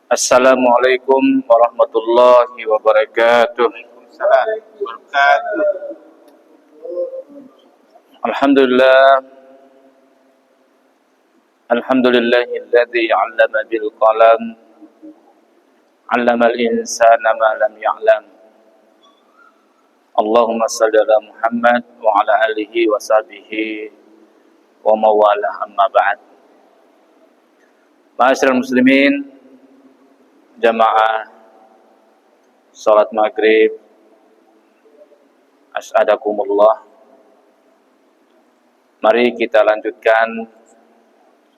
Assalamualaikum warahmatullahi wabarakatuh. Alhamdulillah. Alhamdulillahilladzi 'allama bil qalam. 'Allamal insana ma lam ya'lam. Allahumma shalli ala Muhammad wa ala alihi wa sahbihi wa mawala amma ba'd. Ma'asyiral muslimin, jamaah salat maghrib, as'adakumullah. Mari kita lanjutkan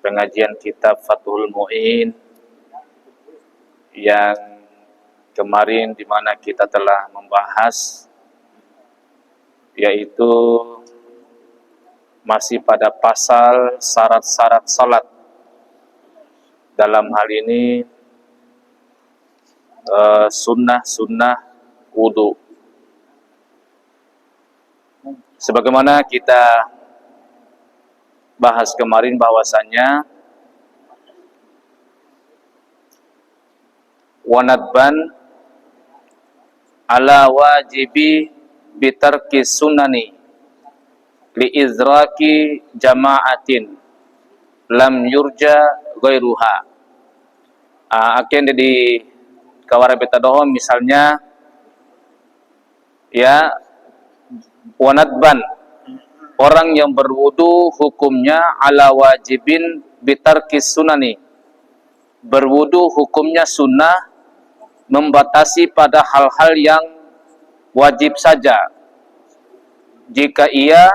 pengajian kitab Fathul Mu'in yang kemarin di mana kita telah membahas, yaitu masih pada pasal syarat-syarat salat. Dalam hal ini sunnah-sunnah wudu. Sebagaimana kita bahas kemarin bahwasanya wanadban ala wajibi bitarki sunani li izraki jama'atin lam yurja ghairuha. Akhirnya di kawara betadohom misalnya ya, wanadban orang yang berwudu hukumnya ala wajibin bitarkis sunani, berwudu hukumnya sunnah, membatasi pada hal-hal yang wajib saja jika ia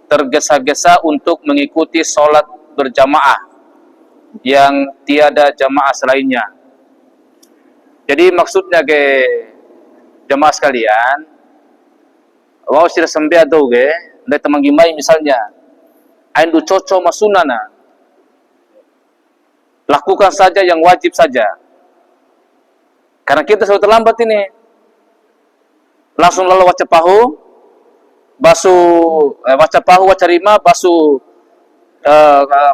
tergesa-gesa untuk mengikuti sholat berjamaah yang tiada jamaah selainnya. Jadi maksudnya ke jamaah sekalian, wau sira sembe atau ke ndai tamang gimai misalnya, aindu coco masunana, lakukan saja yang wajib saja. Karena kita sudah terlambat ini, langsung lalu waca pahu, basuh waca pahu, waca rima, basuh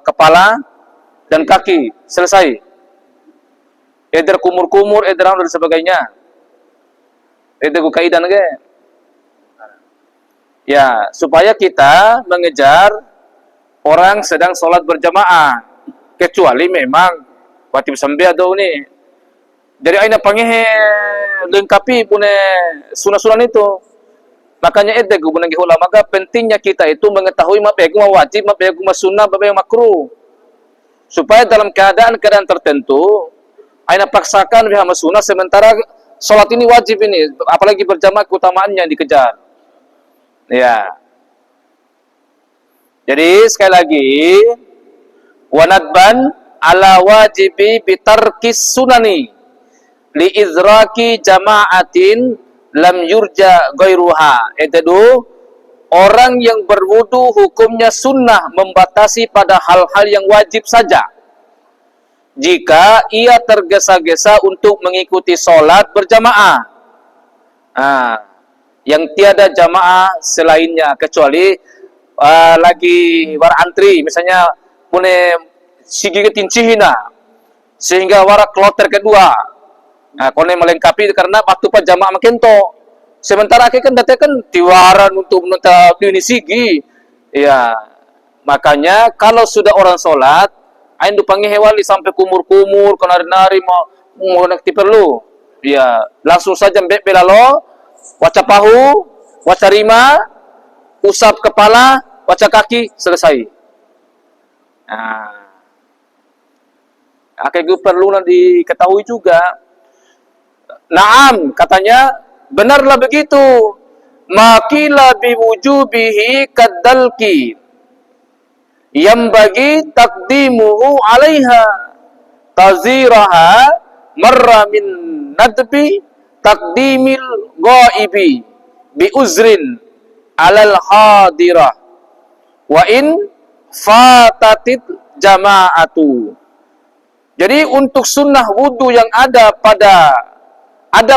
kepala dan kaki, selesai. Eder kumur-kumur, eder dan sebagainya. Eder kaidan ke. Ya, supaya kita mengejar orang sedang sholat berjamaah, kecuali memang wajib sambil atau ini. Jadi aina pangehe lengkapi punya sunah-sunah itu. Makanya eder gubernur ulama, maka pentingnya kita itu mengetahui apa yang wajib, apa yang sunnah, apa yang makruh. Supaya dalam keadaan-keadaan tertentu aina paksakan biha sunnah, sementara sholat ini wajib ini, apalagi berjamaah keutamaannya yang dikejar. Ya. Jadi sekali lagi, wanadban ala wajibi bitarkis sunani li izraki jama'atin lam yurja ghairuha. Itu orang yang berwudu hukumnya sunnah, membatasi pada hal-hal yang wajib saja jika ia tergesa-gesa untuk mengikuti sholat berjamaah yang tiada jamaah selainnya, kecuali lagi warantri misalnya punya sigi ketincihina sehingga warak kloter kedua, kone melengkapi karena waktu pa jamaah makento, sementara akhirnya kan datang tiwaran untuk menetap ini sigi. Ya, makanya kalau sudah orang sholat ain dupangi hewali sampai kumur-kumur, kenari-nari mau nakti perlu. Ya, langsung saja belalo, waca pahu, waca rima, usap kepala, waca kaki, selesai. Akhirnya perlu diketahui juga. Naam, katanya benarlah begitu. Makila biwujubihi kaddalki yang bagi takdimuhu alaiha taziraha marra min nadbi takdimil ghaibi bi uzrin alal hadirah wa in fatatit jama'atu. Jadi untuk sunnah wudu yang ada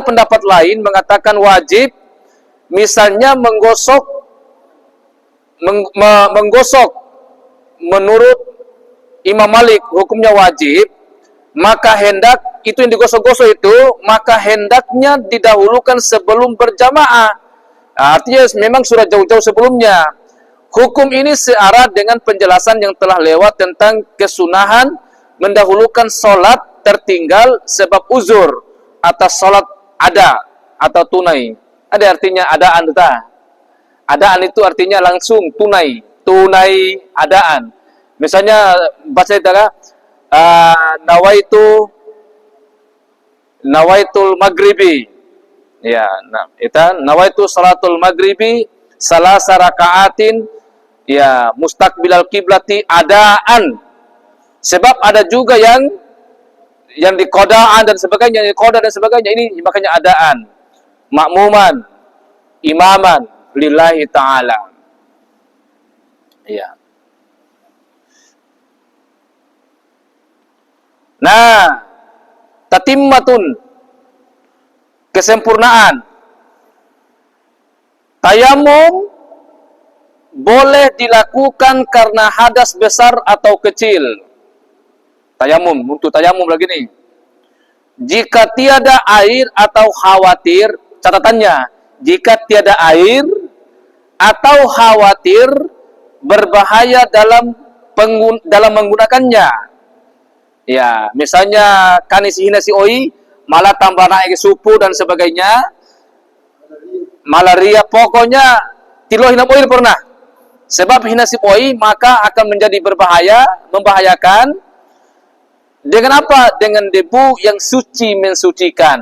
pendapat lain mengatakan wajib, misalnya menggosok menurut Imam Malik hukumnya wajib maka hendak itu yang digosok-gosok itu, maka hendaknya didahulukan sebelum berjamaah. Artinya memang sudah jauh-jauh sebelumnya. Hukum ini searah dengan penjelasan yang telah lewat tentang kesunahan mendahulukan solat tertinggal sebab uzur atas solat ada atau tunai. Ada artinya adaan itu. Adaan itu artinya langsung tunai, tunai adaan. Misalnya baca itu nawaitul maghribi. Ya, nah, itu nawaitu salatul maghribi salasa rakaatin ya mustaqbilal kiblati adaan. Sebab ada juga yang diqodaan dan sebagainya, yang qada dan sebagainya, ini makanya adaan. Makmuman, imaman lillahi ta'ala. Ya. Nah, tatimmatun, kesempurnaan. Tayamum boleh dilakukan karena hadas besar atau kecil. Tayamum, untuk tayamum lagi nih. Jika tiada air atau khawatir, catatannya, jika tiada air atau khawatir berbahaya dalam menggunakannya. Ya, misalnya kanis hina si oi, malah tambah naik supu dan sebagainya. Malaria, pokoknya tiloh hina oi pernah. Sebab hina si oi maka akan menjadi berbahaya, membahayakan. Dengan apa? Dengan debu yang suci mensucikan.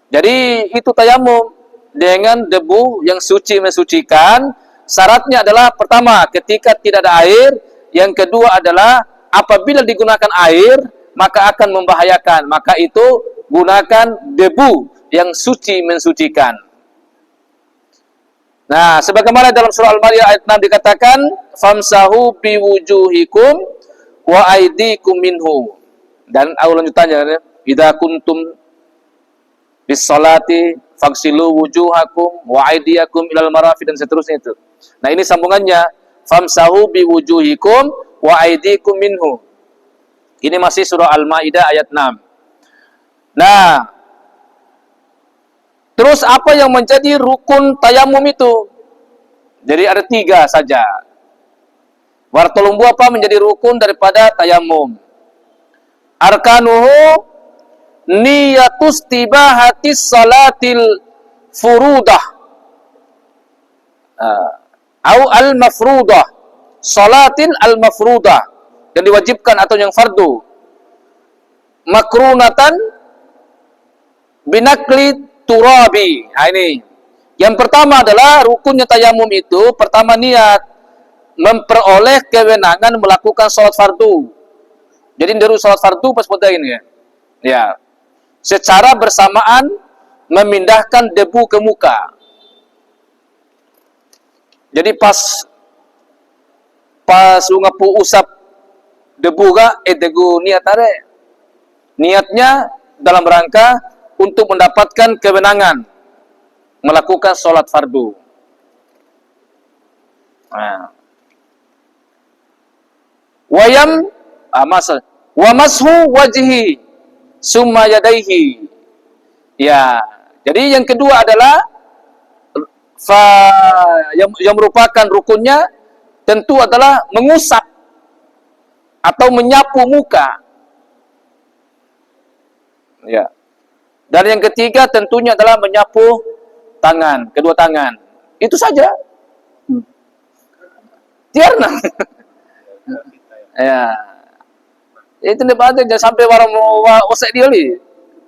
Jadi itu tayamum dengan debu yang suci mensucikan. Syaratnya adalah pertama ketika tidak ada air, yang kedua adalah apabila digunakan air maka akan membahayakan. Maka itu gunakan debu yang suci mensucikan. Nah, sebagaimana dalam surah Al-Maryam ayat 6 dikatakan, famsahu biwujuhikum wa aydikum minhu. Dan lanjutannya, idza kuntum bis salati faghsilu wujuhakum wa aydiyakum ilal marafiq, dan seterusnya itu. Nah, ini sambungannya, famsahu biwujuhikum wa aydikum minhu. Ini masih surah Al-Maidah ayat 6. Nah, terus apa yang menjadi rukun tayamum itu? Jadi ada 3 saja. Wartolumbu apa menjadi rukun daripada tayamum? Arkanuhu niyatus tibahatis salatil furudah. Au al-mafrudah. Salatil al-mafrudah. Yang diwajibkan atau yang fardu. Makrunatan binakli turabi. Nah, ini. Yang pertama adalah rukunnya tayamum itu, pertama niat memperoleh kewenangan melakukan sholat fardu. Jadi dari sholat fardu pas pada ini ya. Ya. Secara bersamaan memindahkan debu ke muka. Jadi pas ungapu usap debu ga debu niat are. Niatnya dalam rangka untuk mendapatkan kewenangan melakukan sholat fardu. Nah. Wa mashu wajhi summa yadaihi. Ya, jadi yang kedua adalah yang merupakan rukunnya tentu adalah mengusap atau menyapu muka. Ya. Dan yang ketiga tentunya adalah menyapu tangan, kedua tangan. Itu saja. Tiarna. Ya. Itu tidak ada jangan sampai warang osek dia li.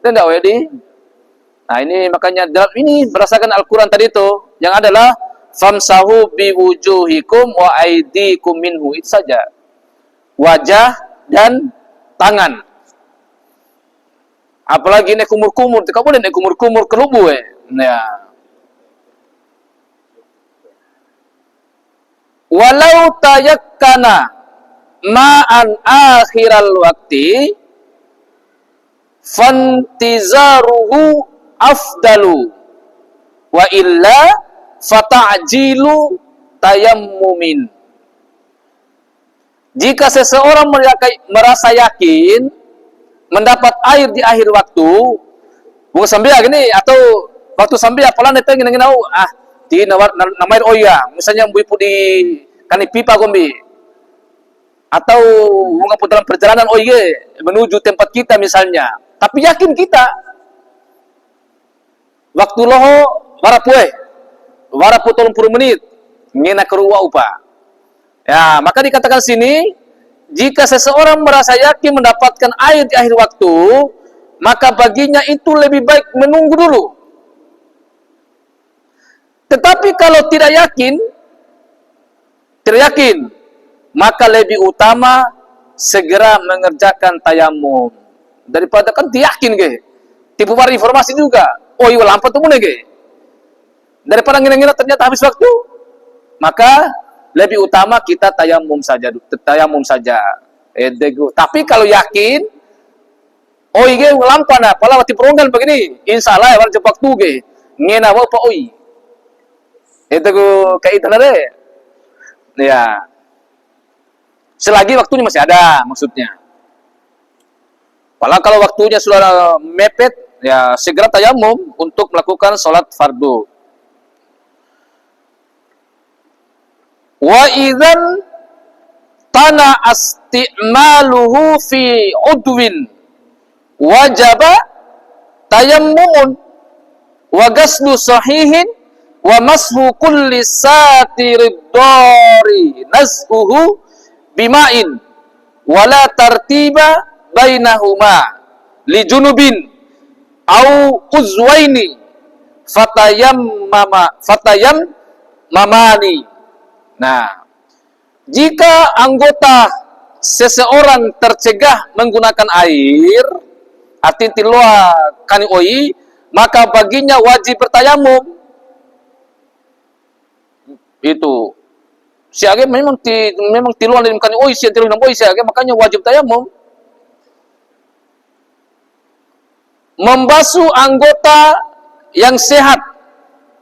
Tidak wedi. Nah, ini makanya ini berdasarkan Al-Qur'an tadi itu yang adalah famsahu biwujuhikum wa aydikum minhu, itu saja. Wajah dan tangan. Apalagi nek kumur-kumur, tidak boleh nek kumur-kumur kelubu ya. Walau tayakkana ma'an akhiral wakti fantizaruhu afdalu wa illa fata'jilu tayammumin. Jika seseorang merasa yakin mendapat air di akhir waktu, bukan sambil gini, atau waktu sambil apalah neta gini di namanya oya, misalnya ibu di kani pipa gombi, atau mengapu dalam perjalanan oye menuju tempat kita misalnya, tapi yakin kita waktu loho warapu 30 menit ngena keruwa upa. Ya, maka dikatakan sini, jika seseorang merasa yakin mendapatkan air di akhir waktu, maka baginya itu lebih baik menunggu dulu. Tetapi kalau tidak yakin, maka lebih utama segera mengerjakan tayamum daripada kan yakin ge. Tipu war informasi juga. Oh iya lampat tuh ge. Daripada ngira-ngira ternyata habis waktu, maka lebih utama kita tayamum saja. Tapi kalau yakin, oh iya lampan apalah waktu peronggan begini, insyaallah ya cepat waktu ge. Ngena apa oi. Itu kaitan ada. Ya. Selagi waktunya masih ada maksudnya. Walau kalau waktunya sudah mepet, ya segera tayamum untuk melakukan sholat fardu. Wa idzan tana isti'maluhu fi udwin wajaba tayammumun wa ghaslu sahihin wa mashu kulli satirid dari nas'uhu bima'in wala tartiba bainahuma li junubin au uzwaini mamani. Nah, jika anggota seseorang tercegah menggunakan air arti tilwa kani oi, maka baginya wajib bertayamum. Itu siage memang tiluan dalam kani oi sia tiluan oi siage, makanya wajib tayamum. Membasuh anggota yang sehat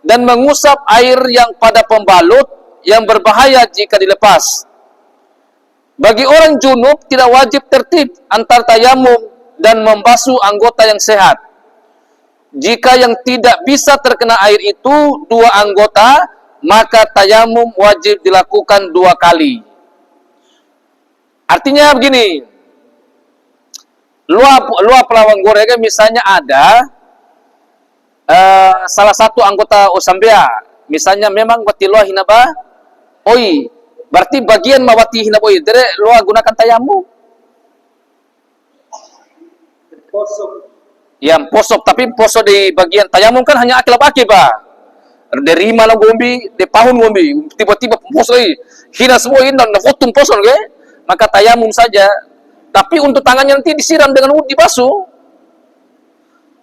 dan mengusap air yang pada pembalut yang berbahaya jika dilepas. Bagi orang junub tidak wajib tertib antar tayamum dan membasuh anggota yang sehat. Jika yang tidak bisa terkena air itu dua anggota, maka tayamum wajib dilakukan 2 kali. Artinya begini, luap pelawang goreng misalnya ada salah satu anggota Osambia, misalnya memang batiloh hinaba, oi, berarti bagian mawati hinaba oi, dere luar gunakan tayamum. Ya, posok, tapi posok di bagian tayamum kan hanya akil-akil, Pak. Dari mana gombi, di pahun gombi, tiba-tiba posok hina semua ini dan fotum posok ke, maka tayamum saja. Tapi untuk tangannya nanti disiram dengan dibasuh.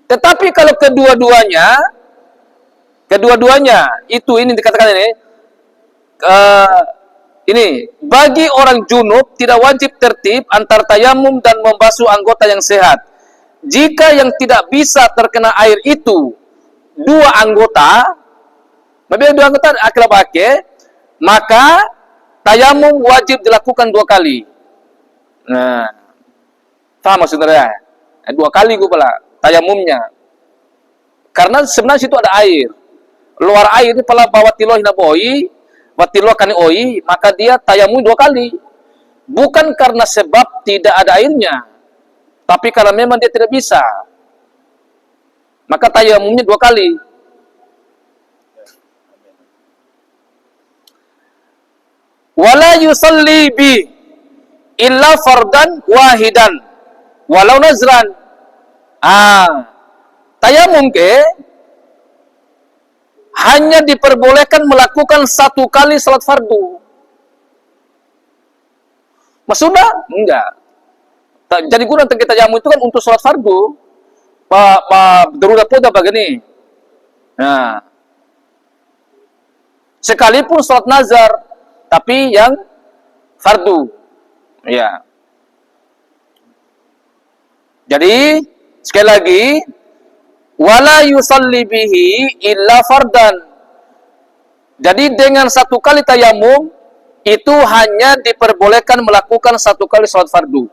Tetapi kalau kedua-duanya itu ini dikatakan ini bagi orang junub tidak wajib tertib antar tayamum dan membasuh anggota yang sehat. Jika yang tidak bisa terkena air itu dua anggota akil pakai, maka tayamum wajib dilakukan 2 kali. Nah, paham maksudnya? 2 kali gue pula tayamumnya. Karena sebenarnya situ ada air. Luar air ini pala bawa tiloh hinaboi, watiloh kani oi, maka dia tayamum 2 kali. Bukan karena sebab tidak ada airnya, tapi karena memang dia tidak bisa. Maka tayamumnya 2 kali. Wala yusalli bi illa fardan wahidan walau nazran. Tayamum hanya diperbolehkan melakukan 1 kali salat fardu. Maksudnya? Enggak. Jadi guna kita tayamum itu kan untuk salat fardu. Darurat poda begini. Nah. Sekalipun salat nazar, tapi yang fardu. Ya. Jadi sekali lagi, wala yusalli bihi illa fardan. Jadi dengan 1 kali tayamum itu hanya diperbolehkan melakukan 1 kali salat fardu.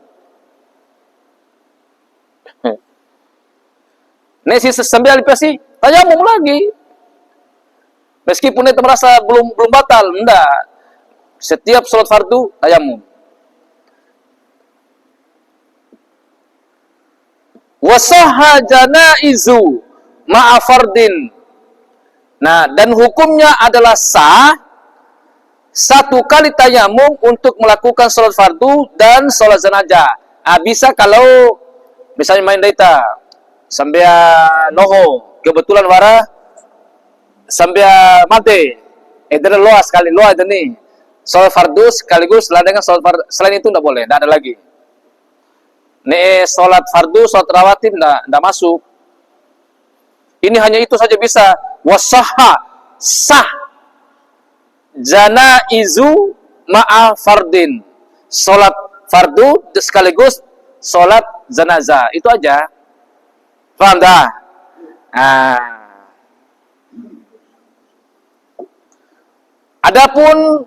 Nesi sambil alipasi, tayamum lagi. Meskipun itu merasa belum batal, enggak. Setiap sholat fardu tayamum. Wasahha janaizu ma'a fardin. Nah, dan hukumnya adalah sah satu kali tayamum untuk melakukan sholat fardu dan sholat jenazah. Bisa kalau misalnya main data sampai noho kebetulan wara sampai mati. Itu loa sekali loa itu nih. Sholat fardu sekaligus dengan sholat fardu. Selain itu tidak boleh, tidak ada lagi. Nih sholat fardu, sholat rawatib tidak masuk. Ini hanya itu saja bisa. Wasahha sah janaizu ma'a fardin. Sholat fardu sekaligus sholat jenazah. Itu aja. Paham dah? Adapun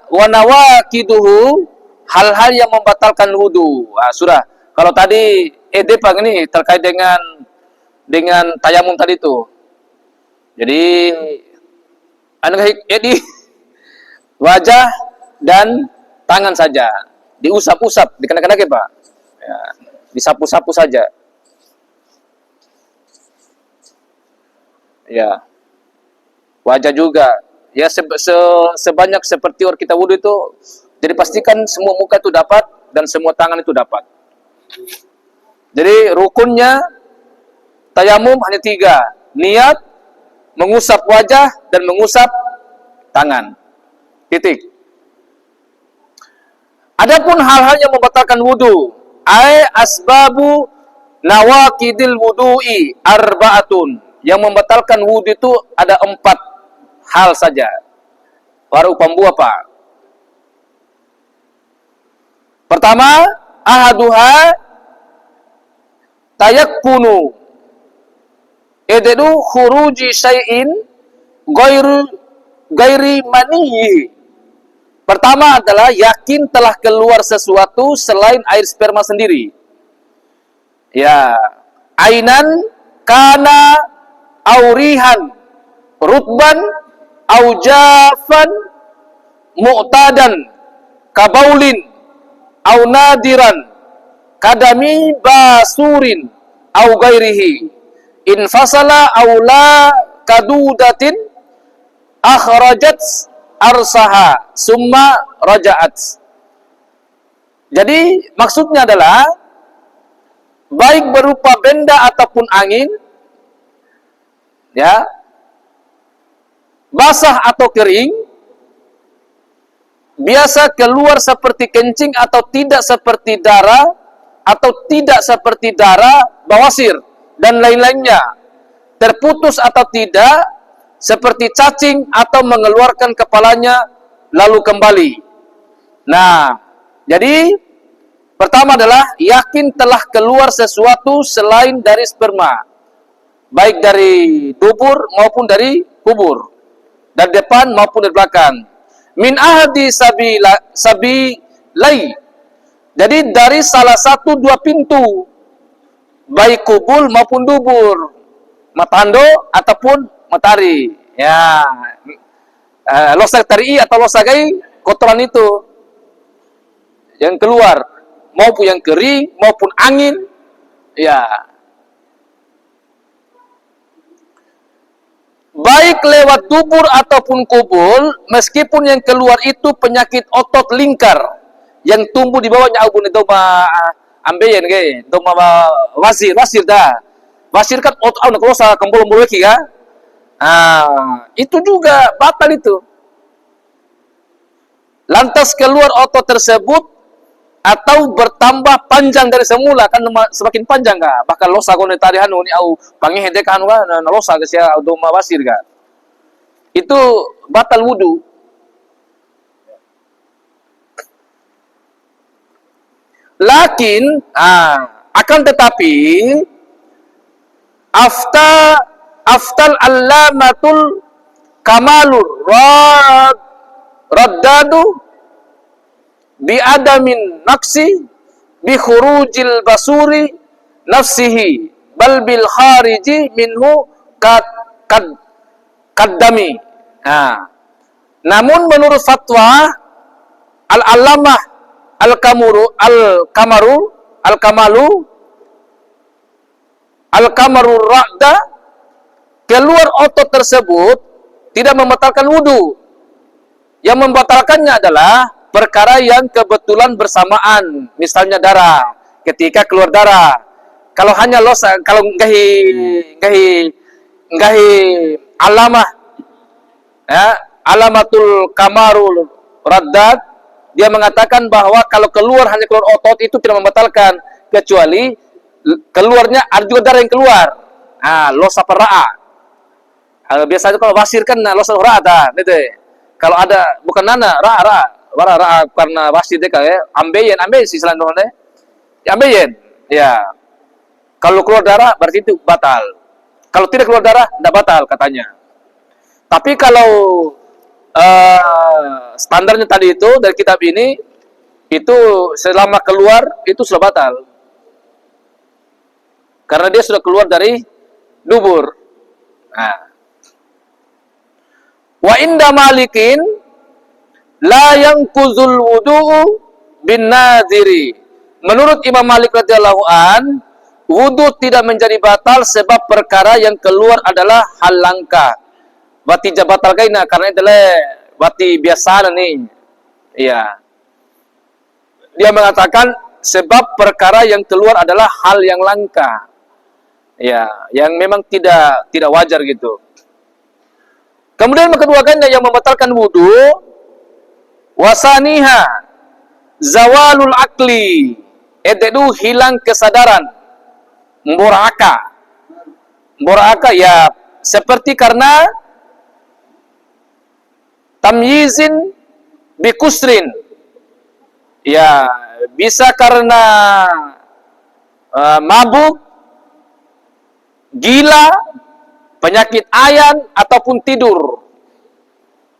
wanawakiduhu, hal-hal yang membatalkan wudu. Sudah. Kalau tadi Pak ini terkait dengan tayamum tadi itu. Jadi wajah dan tangan saja diusap-usap, dikenak-kenak ya Pak. Ya, disapu-sapu saja. Ya. Wajah juga. Ya sebanyak seperti orang kita wudu itu, jadi pastikan semua muka itu dapat dan semua tangan itu dapat. Jadi rukunnya tayamum hanya 3. Niat, mengusap wajah dan mengusap tangan. Titik. Adapun hal-hal yang membatalkan wudu, asbabu nawaqidil wudu'i arba'atun. Yang membatalkan wudu itu ada 4 hal saja. Para upambu apa? Pertama, ahaduha tayakkunu ededu khuruji syai'in gairi maniyyi. Pertama adalah yakin telah keluar sesuatu selain air sperma sendiri. Ya, ainan kana aurihan rutban aujafan mu'tadan kabaulin au nadiran kadami basurin au gairihi infasala au la kadudatin akhrajat arsaha summa raja'at. Jadi maksudnya adalah baik berupa benda ataupun angin, ya, basah atau kering, biasa keluar seperti kencing atau tidak seperti darah, atau tidak seperti darah, bawasir, dan lain-lainnya, terputus atau tidak, seperti cacing atau mengeluarkan kepalanya lalu kembali. Nah, jadi pertama adalah yakin telah keluar sesuatu selain dari sperma, baik dari dubur maupun dari kubur, dari depan maupun dari belakang. Min ahadi sabilai. Jadi dari salah satu 2 pintu, baik kubul maupun dubur, matando ataupun matahari. Ya, losak tari atau losagai kotoran itu yang keluar, maupun yang kering maupun angin. Ya, baik lewat dubur ataupun kubul, meskipun yang keluar itu penyakit otot lingkar yang tumbuh di bawahnya abun itu ambeien ge, itu wasir dah. Wasir kan otot nak losa kembul-kembul lagi kan? Itu juga batal itu. Lantas keluar otot tersebut atau bertambah panjang dari semula, kan semakin panjang ka, bakal losa kono tadi hanu ni au pangihede ka hanu na losa ke sia doma wasir ka. Itu batal wudu. Lakin akan tetapi aftal allamatul kamalur raddadu bi adamin naqsi bi khurujil basuri nafsihi bal bil khariji minhu kaddami. Nah, namun menurut fatwa Al-Allamah Al-Kamaru Ra'da, keluar otot tersebut tidak membatalkan wudu. Yang membatalkannya adalah perkara yang kebetulan bersamaan, misalnya darah. Ketika keluar darah, kalau hanya losa, kalau nggahi alamah, ya, alamatul kamarul raddad, dia mengatakan bahwa kalau hanya keluar otot itu tidak membatalkan, kecuali keluarnya ada juga darah yang keluar. Losa perra'a. Biasanya kalau wasir kan losa ra'a gitu. Kalau ada bukan nana ra'a karena wasir dia kayak ambeien sih selanjutnya. Ambeien. Ya. Kalau keluar darah berarti itu batal. Kalau tidak keluar darah tidak batal katanya. Tapi kalau standarnya tadi itu dari kitab ini, itu selama keluar itu sudah batal. Karena dia sudah keluar dari dubur. Wa inda malikin la yanquzul wudu'u bin nadhiri. Menurut Imam Malik radhiyallahu an, wudu tidak menjadi batal sebab perkara yang keluar adalah hal langka. Bati batal kaina karena itulah bati biasa nih. Iya. Dia mengatakan sebab perkara yang keluar adalah hal yang langka. Ya, yang memang tidak wajar gitu. Kemudian kedua kalinya yang membatalkan wudu, wasaniha zawalul akli, itu hilang kesadaran, muraka ya seperti karena tamyizin bikusrin, ya bisa karena mabuk, gila, penyakit ayan ataupun tidur.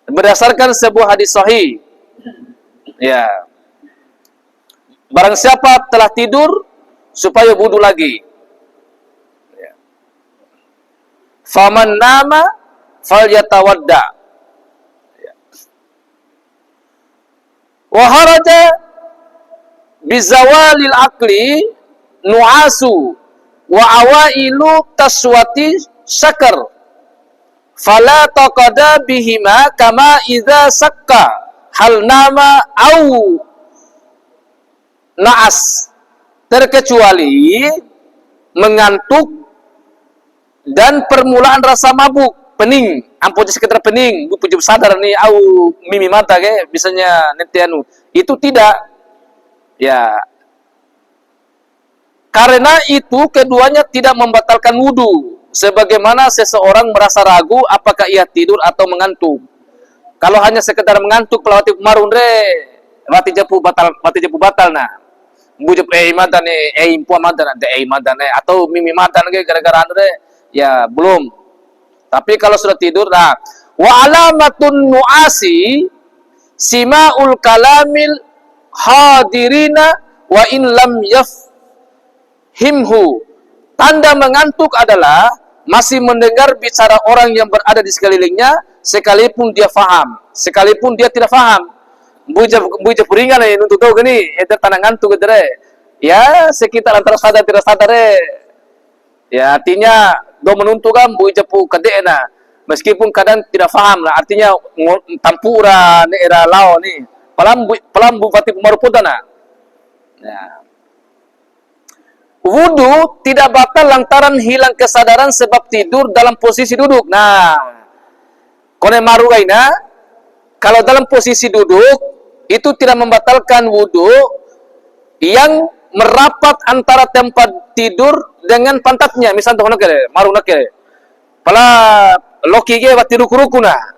Berdasarkan sebuah hadis sahih. Ya. Barang siapa telah tidur supaya wudu lagi. Ya. Faman nama falyatawadda. Ya. Wa haraja bizawalil akli nu'asu wa awailu taswati syakar fala taqada bihima kama idza sakka hal nama au naas, terkecuali mengantuk dan permulaan rasa mabuk, pening, ampun sekitar pening, pujub sadar nih au mimi mata ke bisanya netianu, itu tidak. Ya. Karena itu keduanya tidak membatalkan wudu, sebagaimana seseorang merasa ragu apakah ia tidur atau mengantuk. Kalau hanya sekedar mengantuk pelawati marun re, mati jepu batal nah. Bujub madan impu madan atau mimi madan gara-gara re, ya belum. Tapi kalau sudah tidur, nah, wa alamatun nuasi simaul kalamil hadirina wa in lam himhu. Tanda mengantuk adalah masih mendengar bicara orang yang berada di sekelilingnya, sekalipun dia faham, sekalipun dia tidak faham. Buja puringan untuk tahu gini, itu tanda ngantuk gitu re. Ya sekitar antara sadar tidak sadar re. Ya artinya do menuntuk kan buja pu kadena, meskipun kadang tidak faham lah. Artinya tampura ni era lao ni. Pelam bupati Pemaruputana. Ya. Wudu tidak batal lantaran hilang kesadaran sebab tidur dalam posisi duduk. Nah, kone maru gaina, kalau dalam posisi duduk itu tidak membatalkan wudu yang merapat antara tempat tidur dengan pantatnya. Misal tuh nakere, maru nakere. Pala loki ge wati ruku-ruku nah.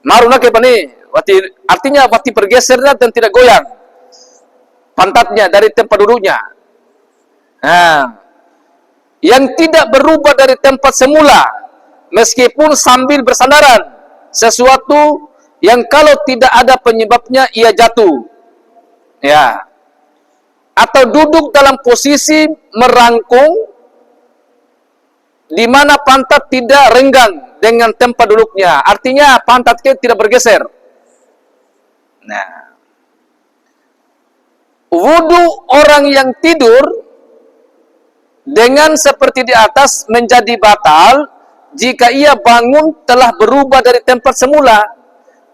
Maru nakere pani, artinya wati bergesernya dan tidak goyang pantatnya dari tempat duduknya. Nah, yang tidak berubah dari tempat semula meskipun sambil bersandaran, sesuatu yang kalau tidak ada penyebabnya ia jatuh. Ya. atau duduk dalam posisi merangkung di mana pantat tidak renggang dengan tempat duduknya. Artinya pantat kita tidak bergeser. Nah, wudu orang yang tidur dengan seperti di atas menjadi batal jika ia bangun telah berubah dari tempat semula.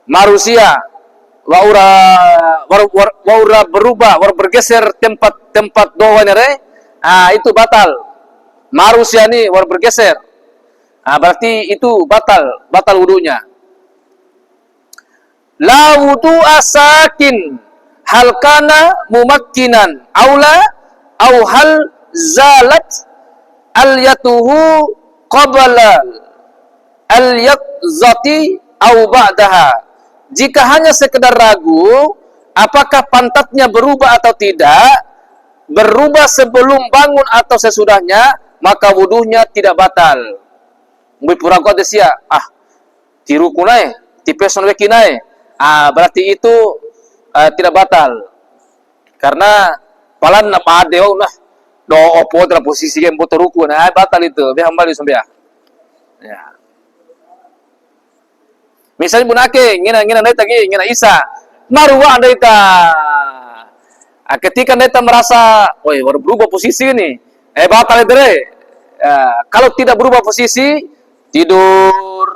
Manusia waura berubah, waura bergeser tempat doanya itu batal. Manusia ni waura bergeser. Berarti itu batal wudunya. La wudu'a sakin hal kana mumakkinan aula au hal zalat al-yatuhu qabla al-yaqzati au ba'daha. Jika hanya sekedar ragu apakah pantatnya berubah atau tidak, berubah sebelum bangun atau sesudahnya, maka wudunya tidak batal. Mui puraku ada sia, tiru kunai, tipeson wekinai. Berarti itu tidak batal. Karena palan apa adeo nah do opo dalam posisi yang botoruku nah batal itu. Biar kembali sampai ya. Misalnya bunake ngina naita ngina Isa marwa naita. Ketika naita merasa, woi baru berubah posisi ini, batal itu kalau tidak berubah posisi tidur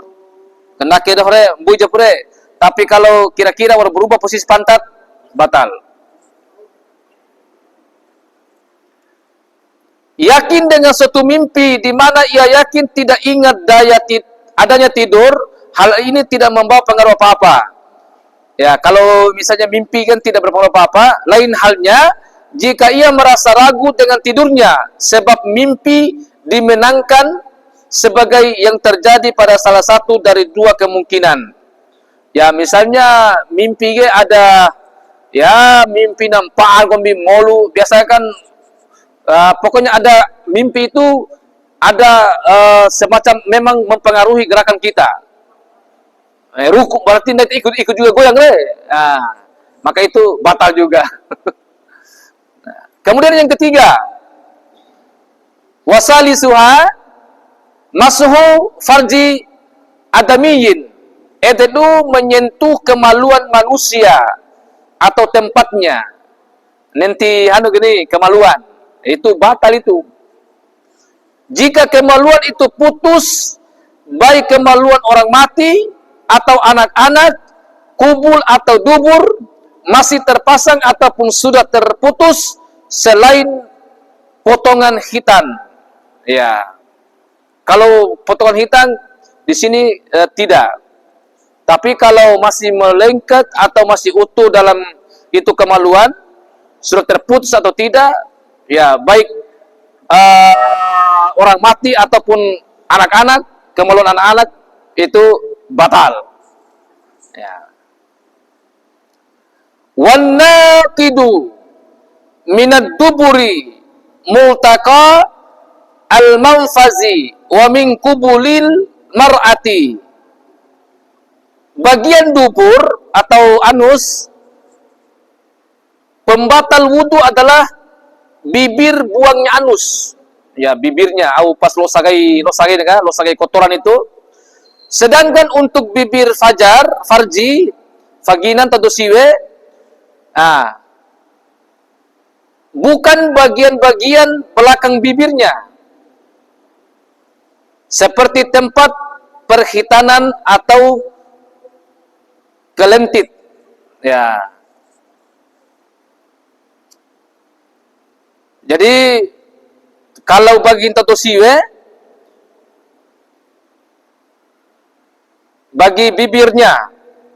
kena kedah buja pure. Tapi kalau kira-kira baru berubah posisi pantat batal. Yakin dengan suatu mimpi di mana ia yakin tidak ingat adanya tidur, hal ini tidak membawa pengaruh apa-apa. Ya, kalau misalnya mimpi kan tidak berpengaruh apa-apa, lain halnya jika ia merasa ragu dengan tidurnya sebab mimpi dimenangkan sebagai yang terjadi pada salah satu dari dua kemungkinan. Ya, misalnya mimpi ada mimpi nampaan kombi molu, biasanya kan pokoknya ada mimpi itu ada semacam memang mempengaruhi gerakan kita. Ruku berarti nanti ikut juga goyang maka itu batal juga. Kemudian yang ketiga, wasalisuha masuhu farji adamiyin, itu menyentuh kemaluan manusia atau tempatnya. Nanti gini kemaluan itu batal itu. Jika kemaluan itu putus, baik kemaluan orang mati atau anak-anak, kubul atau dubur, masih terpasang ataupun sudah terputus selain potongan hitam. Ya. Kalau potongan hitam di sini tidak. Tapi kalau masih melengket atau masih utuh dalam itu kemaluan, sudah terputus atau tidak, ya baik orang mati ataupun anak-anak, kemaluan anak-anak itu batal. Ya. Wan naqidu minad duburi multaqa al-manfazi wa min kubulil mar'ati. Bagian dubur atau anus pembatal wudu adalah bibir buangnya anus. Ya, bibirnya pas losagai kotoran itu. Sedangkan untuk bibir farji, vaginan tentu siwe, bukan bagian-bagian belakang bibirnya. Seperti tempat perhitanan atau kelentit. Ya. Jadi kalau bagian tentu siwe, bagi bibirnya,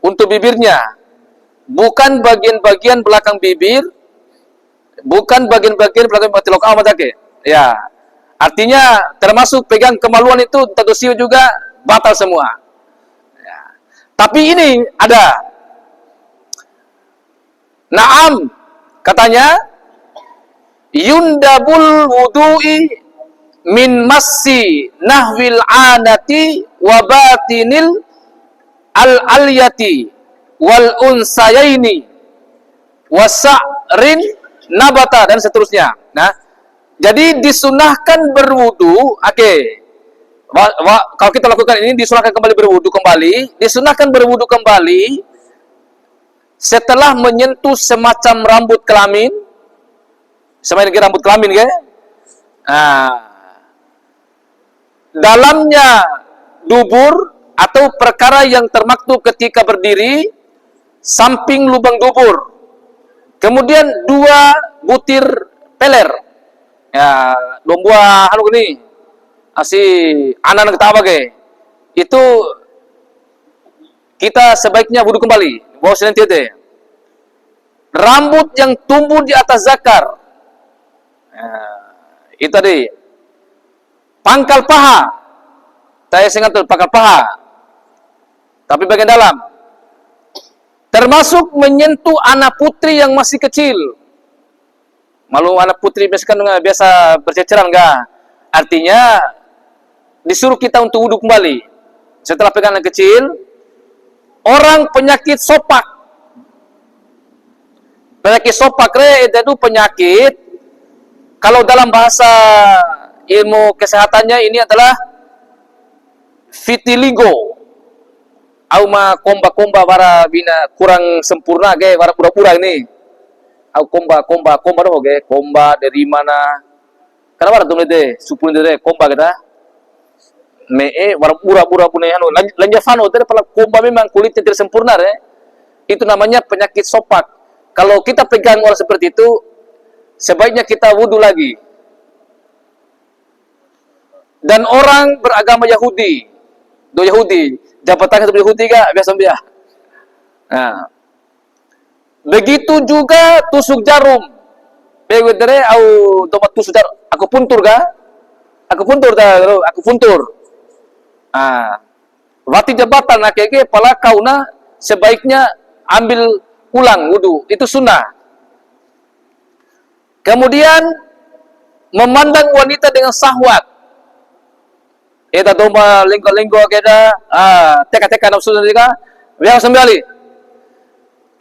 untuk bibirnya, bukan bagian-bagian belakang bibir, bukan bagian-bagian belakang batilok amatake. Ya, artinya termasuk pegang kemaluan itu tentu siu juga batal semua. Ya. Tapi ini ada, naam, katanya, yundabul wudu'i min massi nahwil anati wa batinil al-alyati wal unsayaini wasa'rin nabata dan seterusnya. Nah, jadi disunahkan berwudu. Kalau kita lakukan ini disunahkan kembali berwudu kembali, disunahkan berwudu kembali setelah menyentuh semacam rambut kelamin, semacam rambut kelamin, kan? Nah, dalamnya dubur atau perkara yang termaktub ketika berdiri, samping lubang dubur, kemudian 2 butir peler, ya 2 buah ini, anan kita apa ke? Itu kita sebaiknya wudu kembali. Bawa senantiasa. Rambut yang tumbuh di atas zakar, itu tadi. Pangkal paha, saya ingat pangkal paha, tapi bagian dalam, termasuk menyentuh anak putri yang masih kecil. Malu anak putri biasa berceceran enggak? Artinya disuruh kita untuk wudu kembali setelah pegang anak kecil. Orang penyakit sopak, itu penyakit, kalau dalam bahasa ilmu kesehatannya ini adalah vitiligo. Auma komba bara bina kurang sempurna ge, bara pura-pura ini. Au komba doh ge, komba dari mana? Kenapa tuh deh, supun deh komba kita. Warna pura-pura punya lanjafano itu adalah komba, memang kulitnya tidak sempurna, itu namanya penyakit sopak. Kalau kita pegang orang seperti itu, sebaiknya kita wudu lagi. Dan orang beragama Yahudi, jabatan itu Yahudi gak biasa biasa. Nah, begitu juga tusuk jarum, begitu au tempat tusuk jarum, aku puntur. Wati jabatan nakeke pala kauna sebaiknya ambil ulang wudu, itu sunnah. Kemudian memandang wanita dengan syahwat, eta domba linggo keda, teka nafsu juga, yang sembali.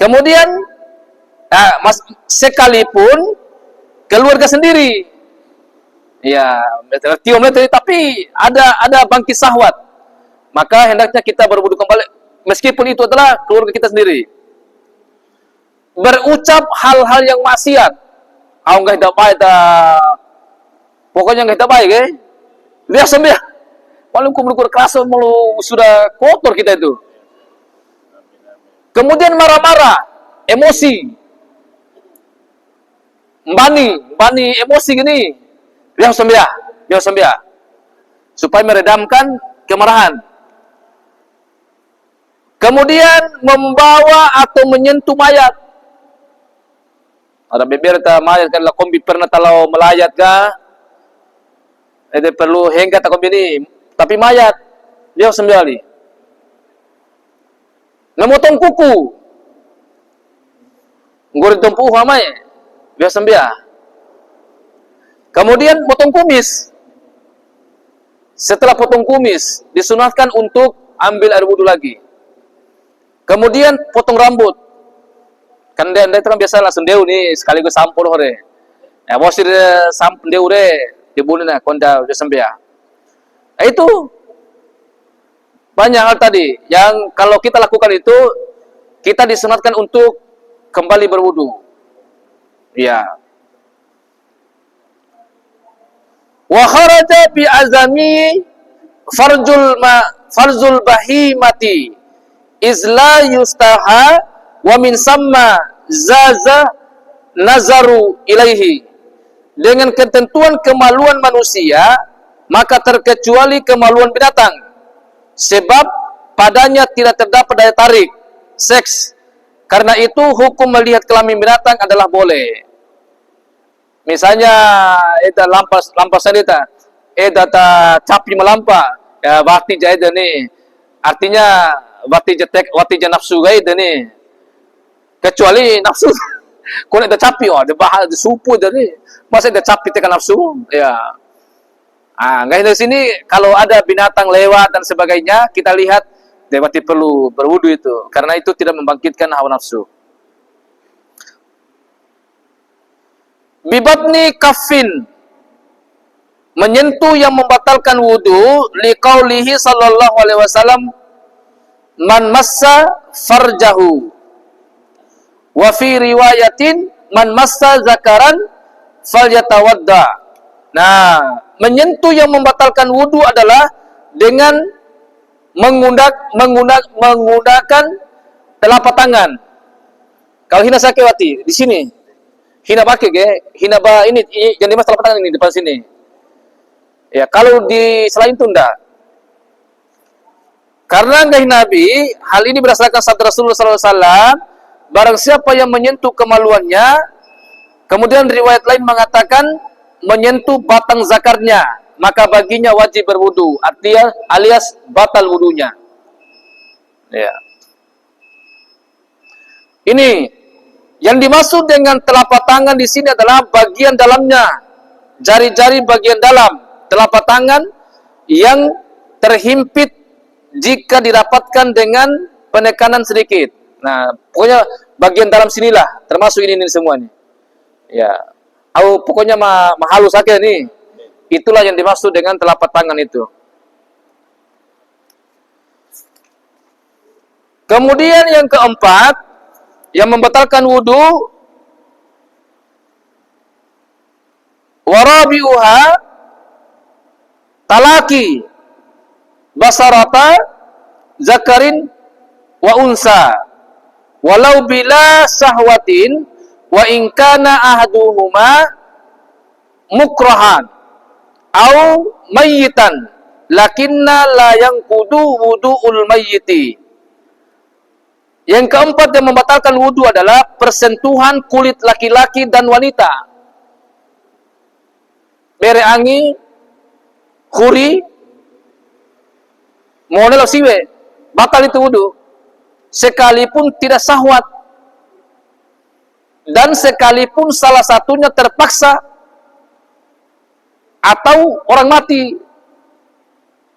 Kemudian sekalipun keluarga sendiri, ya, tapi ada bangkit syahwat, maka hendaknya kita berwudu kembali, meskipun itu adalah keluarga kita sendiri. Berucap hal-hal yang maksiat, enggak tidak baik, pokoknya enggak tidak baik, lihat sambil, malu kumur keras, malu sudah kotor kita itu. Kemudian marah-marah, emosi, bani emosi gini. Yang sembiah, supaya meredamkan kemarahan. Kemudian membawa atau menyentuh mayat. Ada beber ta mayat kan la kombi pernah talau melayat ka. Ada perlu hengga ta kombi ini, tapi mayat dia sembiali. Memotong kuku. Ngori tumpu hamai, dia sembiah. Kemudian potong kumis. Setelah potong kumis, disunahkan untuk ambil air wudu lagi. Kemudian potong rambut. Kan dia kan biasa langsung deu nih sekaligus sampul hore. Ya bosir sampul deu re dibulin na konda sembia. Itu banyak hal tadi yang kalau kita lakukan itu kita disunatkan untuk kembali berwudu. Ya. Wa kharaja bi azami farzul bahimati izla yustaha wa min samma zaza nazaru ilaihi. Dengan ketentuan kemaluan manusia maka terkecuali kemaluan binatang, sebab padanya tidak terdapat daya tarik seks. Karena itu hukum melihat kelamin binatang adalah boleh. Misalnya eta lampas sanita, eta ta capi melampa, ya bakti jaida nih. Artinya bakti nafsu gaida nih. Kecuali nafsu kalau ada capi, ada bahas ada supu dari masa ada capi tekan nafsu, ya. Nggak dari sini kalau ada binatang lewat dan sebagainya kita lihat berarti perlu berwudu itu, karena itu tidak membangkitkan hawa nafsu. bibatni kaffin, menyentuh yang membatalkan wudu, liqaulihi sallallahu alaihi wasallam, man massa farjahu, wa fi riwayatin man massa zakaran falyatawadda. Nah, menyentuh yang membatalkan wudu adalah dengan menggunakan telapak tangan. Kalau hina sakiwati di sini, hina pakai ke, hina ba ini yang dimas telapak tangan ini depan sini. Ya, kalau di selain itu enggak. Karena dari Nabi, hal ini berdasarkan sabda Rasulullah SAW, barang siapa yang menyentuh kemaluannya, kemudian riwayat lain mengatakan menyentuh batang zakarnya, maka baginya wajib berwudu, artinya alias batal wudunya. Ya. Ini yang dimaksud dengan telapak tangan di sini adalah bagian dalamnya, jari-jari bagian dalam telapak tangan yang terhimpit jika didapatkan dengan penekanan sedikit. Nah, pokoknya bagian dalam sinilah, termasuk ini semuanya. Ya, pokoknya halus saja nih. Itulah yang dimaksud dengan telapak tangan itu. Kemudian yang keempat, yang membatalkan wudu, warabi'uha talaki basarata zakarin wa unsa walau bila sahwatin wa in kana ahaduhuma mukrahan au mayyitan lakinna la yanqudu wudu'ul mayyiti. Yang keempat yang membatalkan wudu adalah persentuhan kulit laki-laki dan wanita. Bere angi, khuri, monel siwe, batal itu wudu. Sekalipun tidak syahwat. Dan sekalipun salah satunya terpaksa atau orang mati.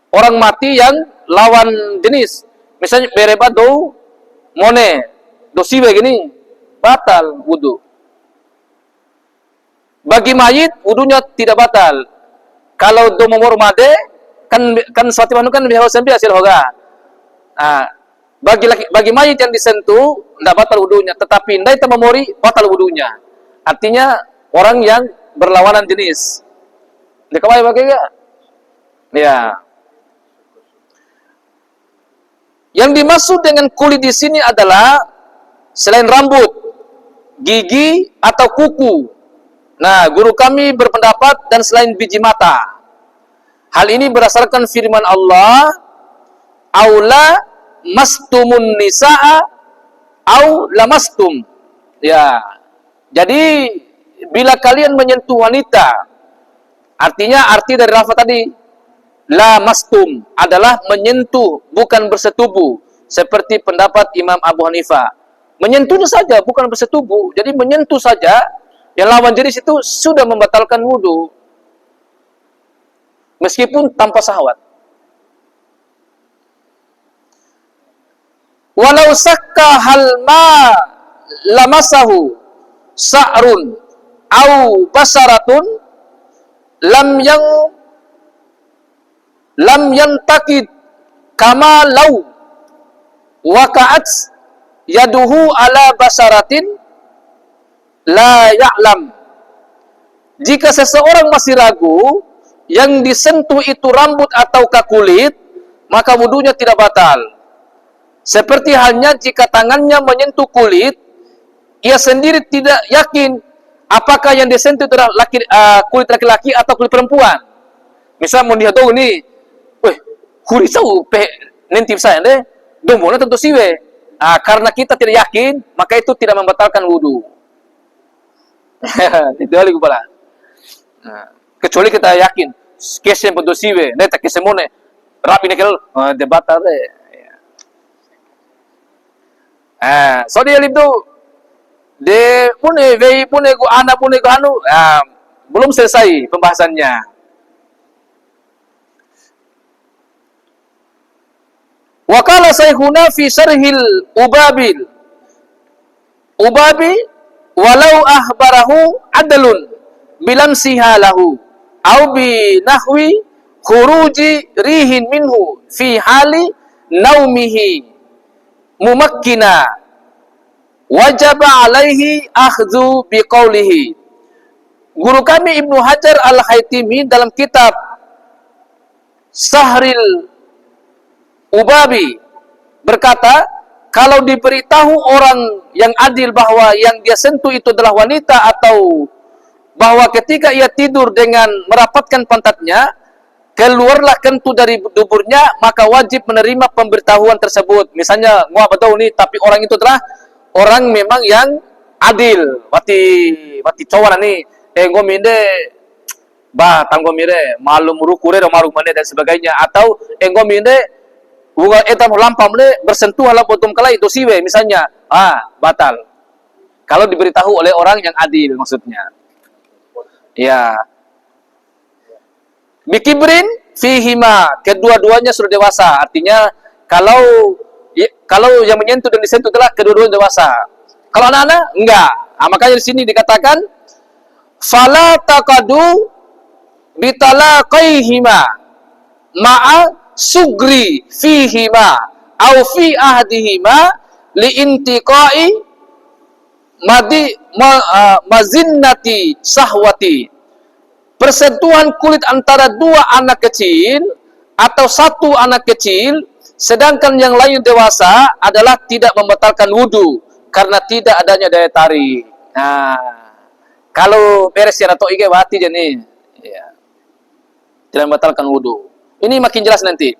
Orang mati yang lawan jenis. Misalnya bere bado mone dosiwe gini, batal wudu. Bagi mayit wudunya tidak batal. Kalau do momor made kan suatu manu kan biasa hasil hoga. Nah, bagi mayit yang disentuh tidak batal wudunya, tetapi ndai ta memori batal wudunya. Artinya orang yang berlawanan jenis. Dikawai bagi ya? Ya. Yang dimaksud dengan kulit di sini adalah selain rambut, gigi atau kuku. Nah, guru kami berpendapat dan selain biji mata. Hal ini berdasarkan firman Allah, "Aula mastumun nisaa au lamastum." Ya. Jadi bila kalian menyentuh wanita, artinya arti dari lafaz tadi la mastum adalah menyentuh, bukan bersetubuh, seperti pendapat Imam Abu Hanifah. Menyentuhnya saja, bukan bersetubuh. Jadi menyentuh saja, yang lawan jenis itu sudah membatalkan wudu, meskipun tanpa syahwat. Walau sakka hal ma lamasahu sa'run au basaratun lam yantakid kama lau waka'at yaduhu ala basaratin la ya'lam. Jika seseorang masih ragu, yang disentuh itu rambut atau kulit, maka wudunya tidak batal. Seperti halnya jika tangannya menyentuh kulit, ia sendiri tidak yakin apakah yang disentuh itu adalah kulit laki-laki atau kulit perempuan. Misal mau dihadau nih, huri sau pe nentip saya deh, dombonya tentu siwe. Karena kita tidak yakin, maka itu tidak membatalkan wudu. Itu hal kepala. Kecuali kita yakin, kesen tentu siwe, neta kesemone, rapi nih kalau debatal deh. So dia itu, de pune vei pune go ana pune go anu, belum selesai pembahasannya. Wa qala saykhuna fi syarhil ubabi walau ahbarahu adalun bilamsiha lahu au bi nahwi khuruji rihin minhu fi hali naumihi mumakkina wajaba alaihi akhdhu biqaulihi. Guru kami Ibnu Hajar Al-Haytimi dalam kitab Sahril Ubabi berkata, kalau diberitahu orang yang adil bahwa yang dia sentuh itu adalah wanita, atau bahwa ketika ia tidur dengan merapatkan pantatnya, keluarlah kentu dari duburnya, maka wajib menerima pemberitahuan tersebut. Misalnya, gua betul nih, tapi orang itu adalah orang memang yang adil. Wati cowok nih, gua minde, tanggo mire, malum rukure, marum mane dan sebagainya. Atau gua minde, gua etam lampam le bersentuh alam potom kala itu siwe, misalnya, batal. Kalau diberitahu oleh orang yang adil, maksudnya. Ya. Bikibrin fihima, kedua-duanya sudah dewasa. Artinya kalau yang menyentuh dan disentuh adalah kedua-duanya dewasa. Kalau anak-anak enggak. Makanya di sini dikatakan fala taqadu bitalaqaihima ma'a sugri fihima au fi ahdihima liintiqai mazinnati sahwati. Persentuhan kulit antara dua anak kecil atau satu anak kecil, sedangkan yang lain dewasa, adalah tidak membatalkan wudu karena tidak adanya daya tarik. Nah, kalau beres ya atau ige wati jadi, ya, tidak membatalkan wudu. Ini makin jelas nanti.